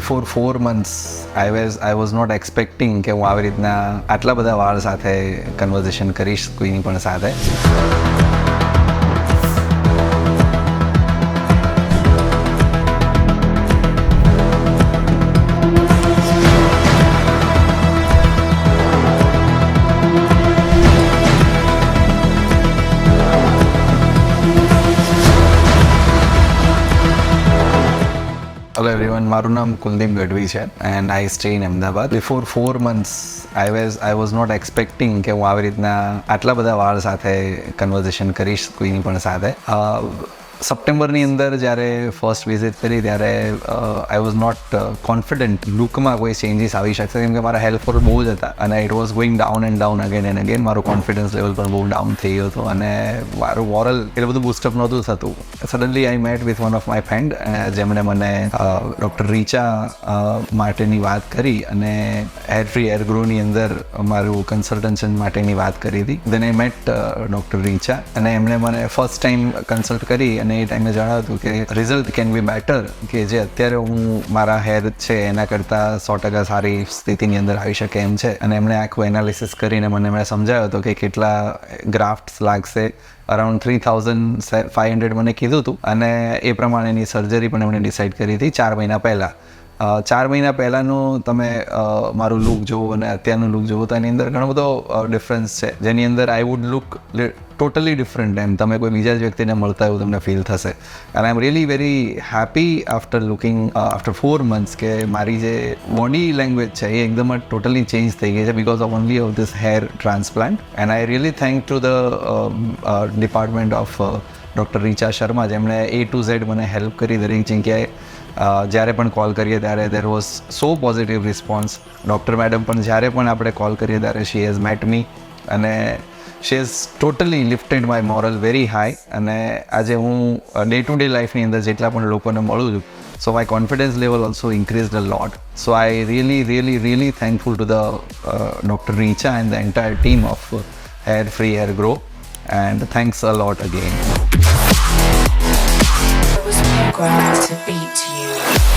Before 4 months, I was not expecting કે હું આવી રીતના આટલા બધા વાળ સાથે કન્વર્ઝેશન કરીશ કોઈની પણ સાથે. Hello everyone, મારું નામ કુલદીપ ગઢવી છે and I stay in Ahmedabad. Before 4 months, I was not expecting કે હું આવી રીતના આટલા બધા વાળ સાથે કન્વર્ઝેશન કરીશ કોઈની પણ સાથે. સપ્ટેમ્બરની અંદર જ્યારે ફર્સ્ટ વિઝિટ કરી ત્યારે આઈ વોઝ નોટ કોન્ફિડન્ટ લુકમાં કોઈ ચેન્જીસ આવી શકશે કેમ કે મારા હેલ્થ પર બહુ જ હતા અને it was going down and down again and again. મારું કોન્ફિડન્સ લેવલ પણ બહુ ડાઉન થઈ ગયો હતો અને મારું મોરલ એટલું બધું બૂસ્ટઅપ નહોતું થતું. Suddenly I met with one of my friend જેમણે મને ડૉક્ટર રીચા માટેની વાત કરી અને HairFree HairGrowની અંદર મારું કન્સલ્ટેશન માટેની વાત કરી હતી. દેન આઈ મેટ ડૉક્ટર રીચા અને એમણે મને ફર્સ્ટ ટાઈમ કન્સલ્ટ કરી અને એ ટાઈમે જણાવ્યું હતું કે રિઝલ્ટ કેન બી બેટર, કે જે અત્યારે હું મારા હેર છે એના કરતાં 100% સારી સ્થિતિની અંદર આવી શકે એમ છે. અને એમણે આખું એનાલિસિસ કરીને એમણે સમજાવ્યો હતો કે કેટલા ગ્રાફ્ટ્સ લાગશે. અરાઉન્ડ 3500 મને કીધું હતું અને એ પ્રમાણેની સર્જરી પણ એમણે ડિસાઇડ કરી હતી 4 મહિના પહેલાં. 4 મહિના પહેલાંનું તમે મારું લુક જુઓ અને અત્યારનું લુક જુઓ તો એની અંદર ઘણો બધો ડિફરન્સ છે, જેની અંદર I would look totally different. એમ તમે કોઈ બીજા જ વ્યક્તિને મળતા એવું તમને ફીલ થશે. અને I am really very happy after looking after 4 months કે મારી જે બોડી લેંગ્વેજ છે એ એકદમ જ ટોટલી ચેન્જ થઈ ગઈ છે because of only of this hair transplant. And I really thank to the department of doctor Richa Sharma, જેમણે A to Z મને હેલ્પ કરી દરેક જગ્યાએ. જ્યારે પણ કોલ કરીએ ત્યારે there was so positive response. Doctor madam પણ જ્યારે પણ આપણે કોલ કરીએ ત્યારે શી હેઝ મેટ મી અને she has totally lifted my morale very high. અને આજે હું ડે ટુ ડે લાઈફની અંદર જેટલા પણ લોકોને મળું છું સો my confidence level also increased a lot. So I really thankful to the doctor Richa and the entire team of HairFree HairGrow and thanks a lot again. To beat you.